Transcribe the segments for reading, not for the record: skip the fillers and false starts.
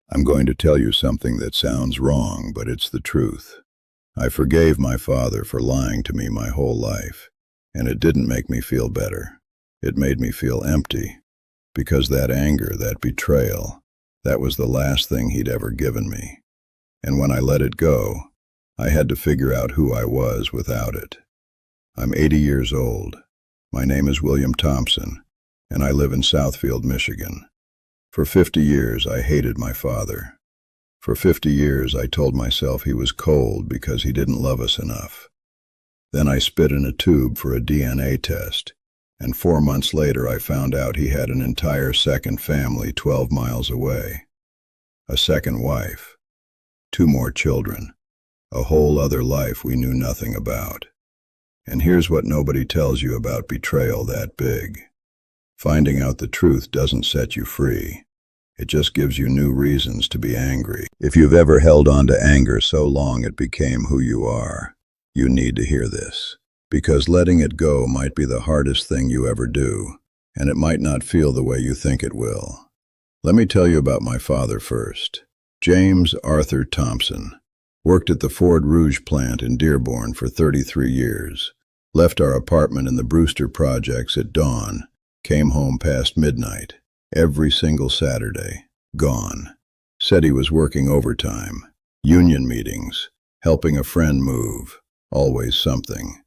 I'm going to tell you something that sounds wrong, but it's the truth. I forgave my father for lying to me my whole life, and it didn't make me feel better. It made me feel empty, because that anger, that betrayal, that was the last thing he'd ever given me. And when I let it go, I had to figure out who I was without it. I'm 80 years old. My name is William Thompson, and I live in Southfield, Michigan. For 50 years, I hated my father. For 50 years, I told myself he was cold because he didn't love us enough. Then I spit in a tube for a DNA test, and 4 months later I found out he had an entire second family 12 miles away. A second wife. 2 more children. A whole other life we knew nothing about. And here's what nobody tells you about betrayal that big. Finding out the truth doesn't set you free. It just gives you new reasons to be angry. If you've ever held on to anger so long it became who you are, you need to hear this. Because letting it go might be the hardest thing you ever do, and it might not feel the way you think it will. Let me tell you about my father first. James Arthur Thompson. Worked at the Ford Rouge plant in Dearborn for 33 years. Left our apartment in the Brewster Projects at dawn. Came home past midnight. Every single Saturday. Gone. Said he was working overtime. Union meetings. Helping a friend move. Always something.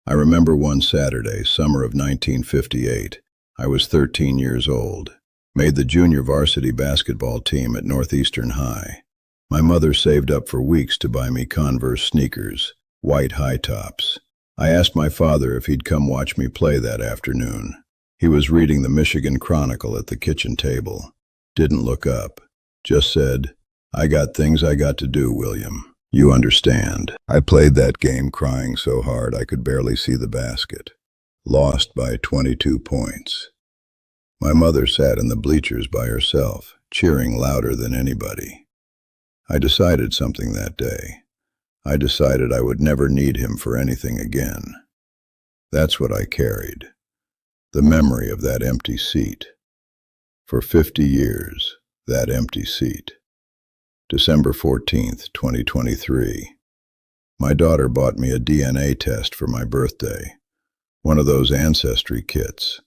I remember one Saturday, summer of 1958. I was 13 years old. Made the junior varsity basketball team at Northeastern High. My mother saved up for weeks to buy me Converse sneakers, white high tops. I asked my father if he'd come watch me play that afternoon. He was reading the Michigan Chronicle at the kitchen table. Didn't look up. Just said, "I got things I got to do, William. You understand." I played that game crying so hard I could barely see the basket. Lost by 22 points. My mother sat in the bleachers by herself, cheering louder than anybody. I decided something that day. I decided I would never need him for anything again. That's what I carried. The memory of that empty seat. For 50 years, that empty seat. December 14th, 2023. My daughter bought me a DNA test for my birthday. One of those ancestry kits.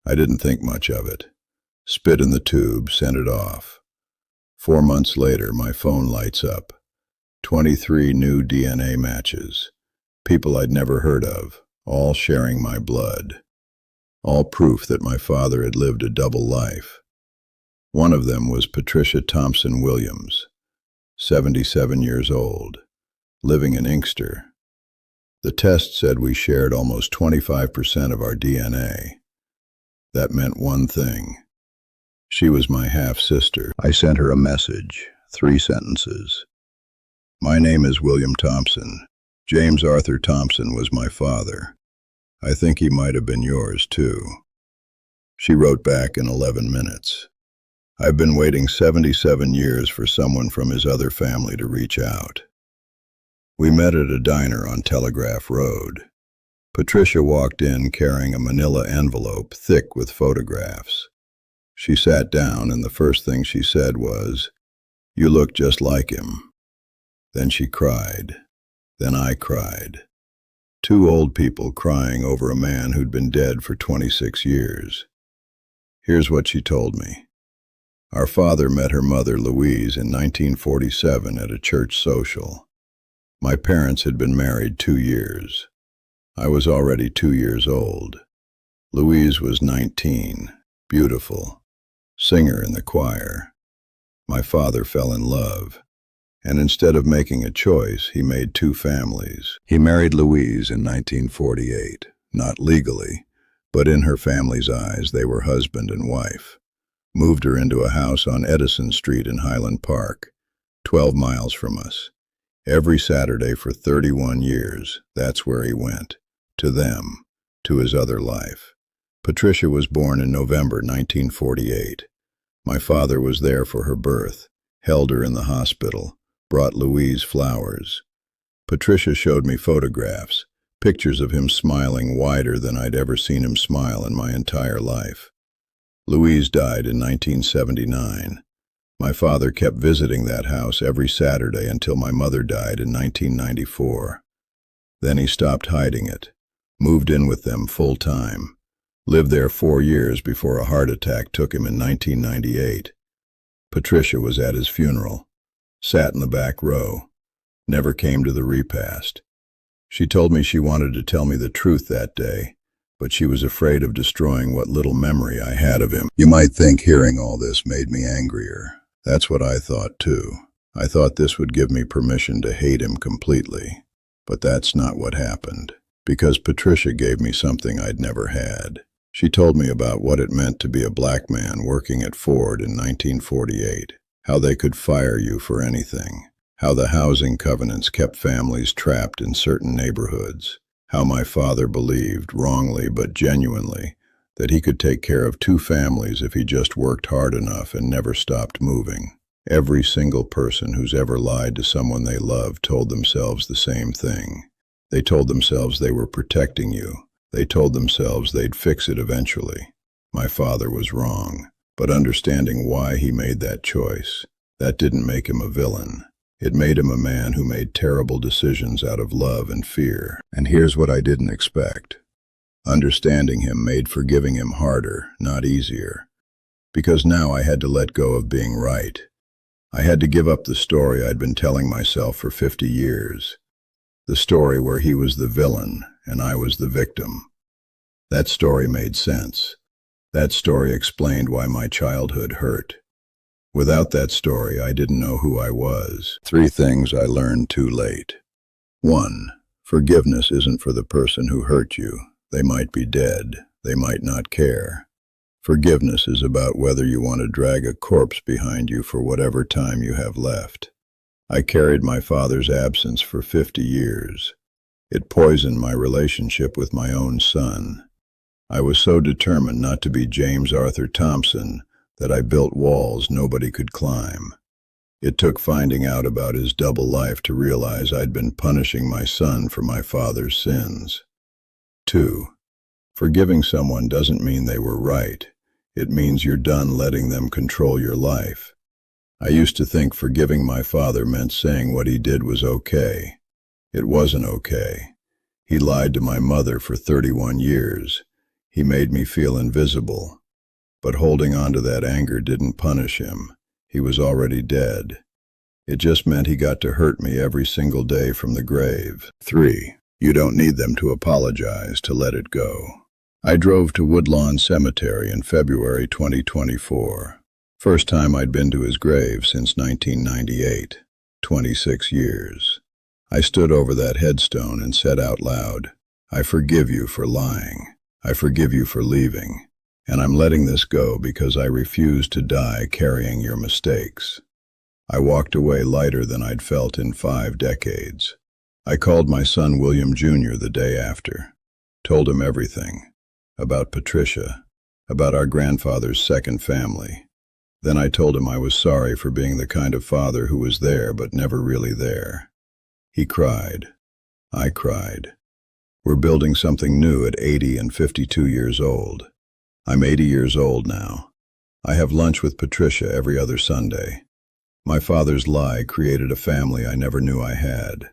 I didn't think much of it. Spit in the tube, sent it off. 4 months later, my phone lights up. 23 new DNA matches. People I'd never heard of, all sharing my blood. All proof that my father had lived a double life. One of them was Patricia Thompson Williams, 77 years old, living in Inkster. The test said we shared almost 25% of our DNA. That meant one thing. She was my half-sister. I sent her a message, 3 sentences. My name is William Thompson. James Arthur Thompson was my father. I think he might have been yours, too. She wrote back in 11 minutes. I've been waiting 77 years for someone from his other family to reach out. We met at a diner on Telegraph Road. Patricia walked in carrying a manila envelope thick with photographs. She sat down and the first thing she said was, "You look just like him." Then she cried. Then I cried. 2 old people crying over a man who'd been dead for 26 years. Here's what she told me. Our father met her mother, Louise, in 1947 at a church social. My parents had been married 2 years. I was already 2 years old. Louise was 19, beautiful, singer in the choir. My father fell in love. And instead of making a choice, he made 2 families. He married Louise in 1948, not legally, but in her family's eyes they were husband and wife. Moved her into a house on Edison Street in Highland Park, 12 miles from us. Every Saturday for 31 years, that's where he went. To them, to his other life. Patricia was born in November 1948. My father was there for her birth, held her in the hospital. Brought Louise flowers. Patricia showed me photographs, pictures of him smiling wider than I'd ever seen him smile in my entire life. Louise died in 1979. My father kept visiting that house every Saturday until my mother died in 1994. Then he stopped hiding it, moved in with them full time, lived there 4 years before a heart attack took him in 1998. Patricia was at his funeral, sat in the back row, never came to the repast. She told me she wanted to tell me the truth that day, but she was afraid of destroying what little memory I had of him. You might think hearing all this made me angrier. That's what I thought too. I thought this would give me permission to hate him completely. But that's not what happened, because Patricia gave me something I'd never had. She told me about what it meant to be a black man working at Ford in 1948, how they could fire you for anything, how the housing covenants kept families trapped in certain neighborhoods, how my father believed, wrongly but genuinely, that he could take care of 2 families if he just worked hard enough and never stopped moving. Every single person who's ever lied to someone they loved told themselves the same thing. They told themselves they were protecting you. They told themselves they'd fix it eventually. My father was wrong, but understanding why he made that choice, that didn't make him a villain. It made him a man who made terrible decisions out of love and fear. And here's what I didn't expect. Understanding him made forgiving him harder, not easier. Because now I had to let go of being right. I had to give up the story I'd been telling myself for 50 years. The story where he was the villain and I was the victim. That story made sense. That story explained why my childhood hurt. Without that story, I didn't know who I was. 3 things I learned too late. 1. Forgiveness isn't for the person who hurt you. They might be dead. They might not care. Forgiveness is about whether you want to drag a corpse behind you for whatever time you have left. I carried my father's absence for 50 years. It poisoned my relationship with my own son. I was so determined not to be James Arthur Thompson that I built walls nobody could climb. It took finding out about his double life to realize I'd been punishing my son for my father's sins. 2. Forgiving someone doesn't mean they were right. It means you're done letting them control your life. I used to think forgiving my father meant saying what he did was okay. It wasn't okay. He lied to my mother for 31 years. He made me feel invisible. But holding on to that anger didn't punish him. He was already dead. It just meant he got to hurt me every single day from the grave. 3. You don't need them to apologize to let it go. I drove to Woodlawn Cemetery in February 2024. First time I'd been to his grave since 1998. 26 years. I stood over that headstone and said out loud, I forgive you for lying. I forgive you for leaving. And I'm letting this go because I refuse to die carrying your mistakes. I walked away lighter than I'd felt in 5 decades. I called my son William Jr. the day after. Told him everything. About Patricia. About our grandfather's second family. Then I told him I was sorry for being the kind of father who was there but never really there. He cried. I cried. We're building something new at 80 and 52 years old. I'm 80 years old now. I have lunch with Patricia every other Sunday. My father's lie created a family I never knew I had.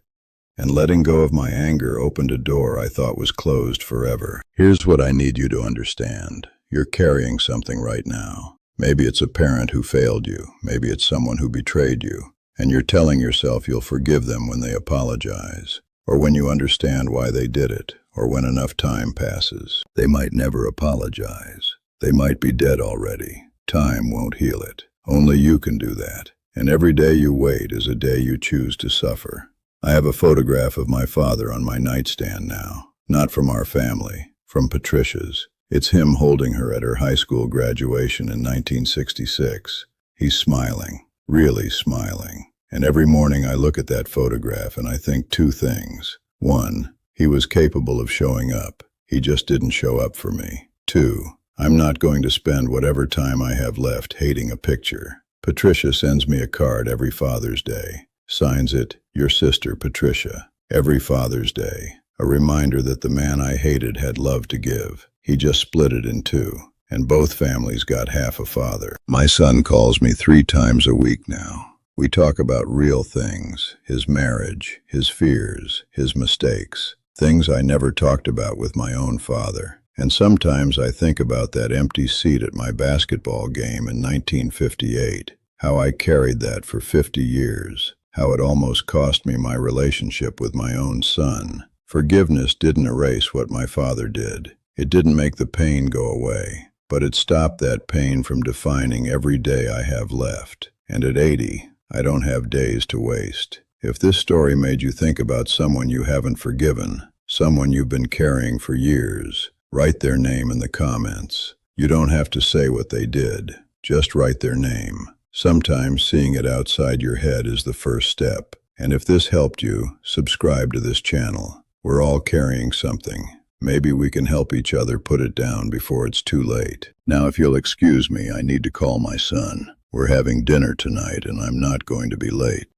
And letting go of my anger opened a door I thought was closed forever. Here's what I need you to understand. You're carrying something right now. Maybe it's a parent who failed you. Maybe it's someone who betrayed you. And you're telling yourself you'll forgive them when they apologize, or when you understand why they did it, or when enough time passes. They might never apologize. They might be dead already. Time won't heal it. Only you can do that. And every day you wait is a day you choose to suffer. I have a photograph of my father on my nightstand now. Not from our family, from Patricia's. It's him holding her at her high school graduation in 1966. He's smiling, really smiling. And every morning I look at that photograph and I think 2 things. 1, he was capable of showing up. He just didn't show up for me. 2, I'm not going to spend whatever time I have left hating a picture. Patricia sends me a card every Father's Day. Signs it, your sister Patricia. Every Father's Day. A reminder that the man I hated had love to give. He just split it in 2. and both families got half a father. My son calls me 3 times a week now. We talk about real things, his marriage, his fears, his mistakes, things I never talked about with my own father. And sometimes I think about that empty seat at my basketball game in 1958, how I carried that for 50 years, how it almost cost me my relationship with my own son. Forgiveness didn't erase what my father did. It didn't make the pain go away, but it stopped that pain from defining every day I have left. And at 80, I don't have days to waste. If this story made you think about someone you haven't forgiven, someone you've been carrying for years, write their name in the comments. You don't have to say what they did. Just write their name. Sometimes seeing it outside your head is the first step. And if this helped you, subscribe to this channel. We're all carrying something. Maybe we can help each other put it down before it's too late. Now, if you'll excuse me, I need to call my son. We're having dinner tonight, and I'm not going to be late.